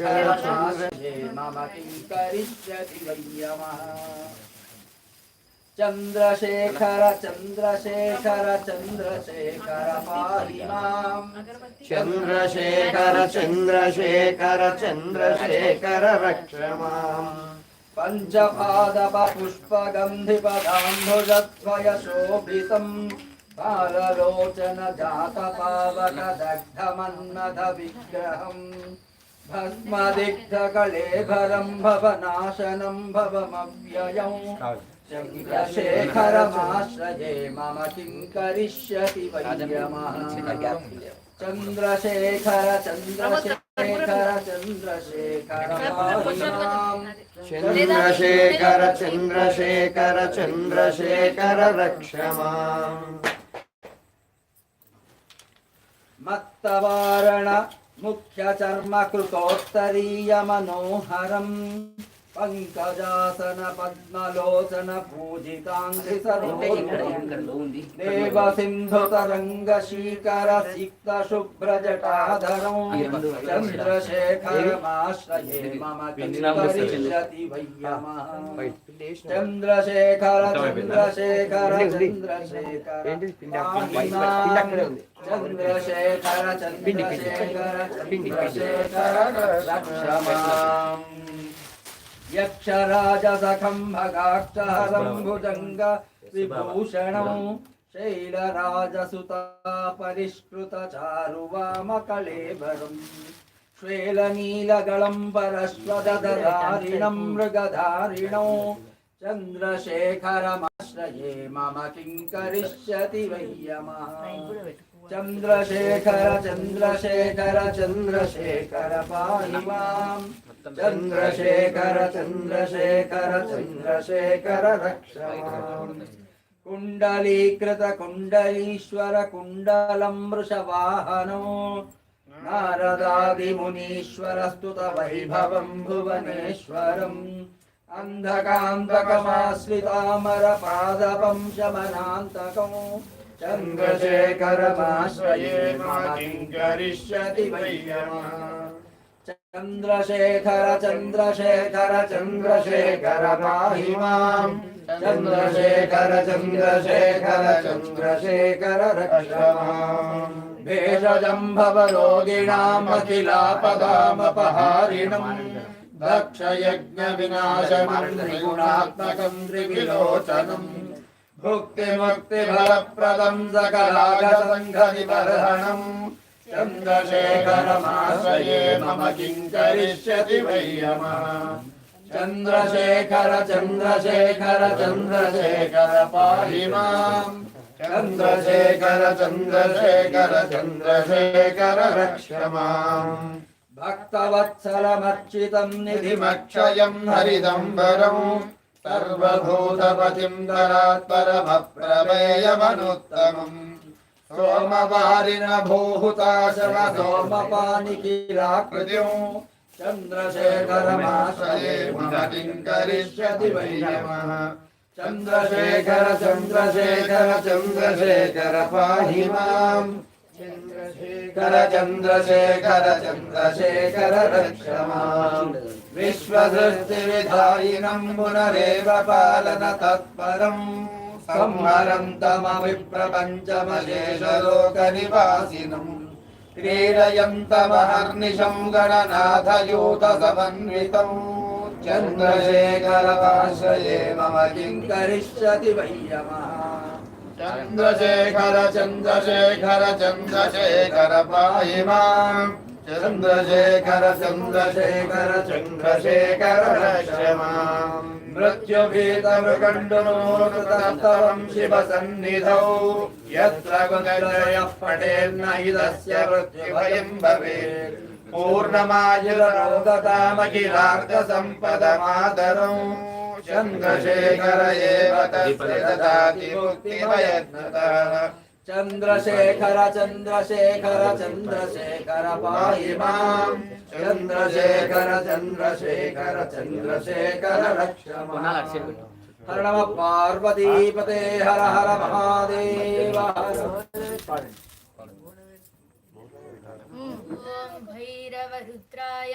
मम किं करिष्यति वै यमः। चंद्रशेखर चंद्रशेखर चंद्रशेखर पाहि माम्। चंद्रशेखर चंद्रशेखर चंद्रशेखर रक्ष माम्। पञ्चपादपपुष्पगन्धिपदाम्बुजद्वयशोभितम् बाललोचन जातपावकदग्धमन्मथ विग्रहम् भस्मदिग्धकलेभरं भवनाशनं भवमव्ययम्। चन्द्रशेखरमाश्रये मम किं करिष्यति वै यमः। चन्द्रशेखर चन्द्रशेखर चन्द्रशेखर पाहि माम्। चन्द्रशेखर चन्द्रशेखर चन्द्रशेखर रक्ष माम्। मत्तवारण मुख्यचर्मकृतोत्तरीय मनोहरम् पंकजासन पद्मलोचन पूजितांघ्रि सरोरुहम् देवसिन्धुतरङ्गशीकर सिक्त शुभ्रजटाधरम्। चन्द्रशेखरमाश्रये मम किं करिष्यति वै यमः। चन्द्रशेखर चन्द्रशेखर चन्द्रशेखर पाहि माम्। चन्द्रशेखर चन्द्रशेखर चन्द्रशेखर रक्ष माम्। यक्षराजसखं भगाक्षहरं भुजङ्ग विभूषणं शैलराजसुता परिष्कृत चारुवामकलेबरम् श्वेलनीलगलं परश्वदधारिणं मृगधारिणौ। चन्द्रशेखरमाश्रये मम किं करिष्यति वै यमः। चन्द्रशेखर चन्द्रशेखर चन्द्रशेखर पाहि माम्। चन्द्रशेखर चन्द्रशेखर चन्द्रशेखर रक्ष माम्। कुण्डलीकृत कुण्डलीश्वर कुण्डलं वृषवाहनो नारदादिमुनीश्वर स्तुत वैभवं भुवनेश्वरम्। अन्धकान्तकमाश्रितामरपादपं शमनान्तकम्। चन्द्रशेखरमाश्रये मम किं करिष्यति वै यमः। चन्द्रशेखर चन्द्रशेखर चन्द्रशेखर पाहि माम्। चन्द्रशेखर चन्द्रशेखर चन्द्रशेखर रक्ष माम्। भेषजं भवरोगिणाम् अखिलापदामपहारिणम् दक्षयज्ञविनाशनं त्रिगुणात्मकं त्रिविलोचनम्। भुक्तिमुक्तिफलप्रदं सकलागसङ्घनिबर्हणम्। चन्द्रशेखरमाश्रये मम किं करिष्यति वै यमः। चन्द्रशेखर चन्द्रशेखर चन्द्रशेखर पाहि माम्। चन्द्रशेखर चन्द्रशेखर चन्द्रशेखर रक्ष माम्। भक्तवत्सलमर्चितं निधिमक्षयं हरिदम्बरं सर्वभूतपतिं दरात्परमप्रमेयमनुत्तमम्। सोमवारिण भूहुताशव सोमपानिखिलाकृतिं। चन्द्रशेखरमाश्रये मम किं करिष्यति वै यमः। चन्द्रशेखर चन्द्रशेखर चन्द्रशेखर पाहि माम्। चन्द्रशेखर चन्द्रशेखर चन्द्रशेखर रक्ष माम्। विश्वसृष्टिविधायिनं पुनरेव पालन तत्परम् संहरन्तमविप्रपञ्चमशेषलोकनिवासिनम् क्रीडयन्तमहर्निशं गणनाथयूतसमन्वितम्। चन्द्रशेखरमाश्रये मम किं करिष्यति वै यमः। चन्द्रशेखर चन्द्रशेखर चन्द्रशेखर पाहि माम्। चन्द्रशेखर चन्द्रशेखर चन्द्रशेखर रक्ष माम्। मृत्युभीतमृकण्डुनोकृतस्तवं शिवसन्निधौ यत्र कुतयः पठेन्न हि तस्य मृत्युभयं भवेत्। पूर्णमायुररोगतामखिलार्थसम्पदमादरौ। चन्द्रशेखर एव तस्य ददाति मुक्तिमयत्नतः। चन्द्रशेखर चन्द्रशेखर चन्द्रशेखर पाहि माम्। चन्द्रशेखर चन्द्रशेखर चन्द्रशेखर रक्ष माम्। हर नमः पार्वतीपते हर हर महादेव। ओम भैरव रुद्राय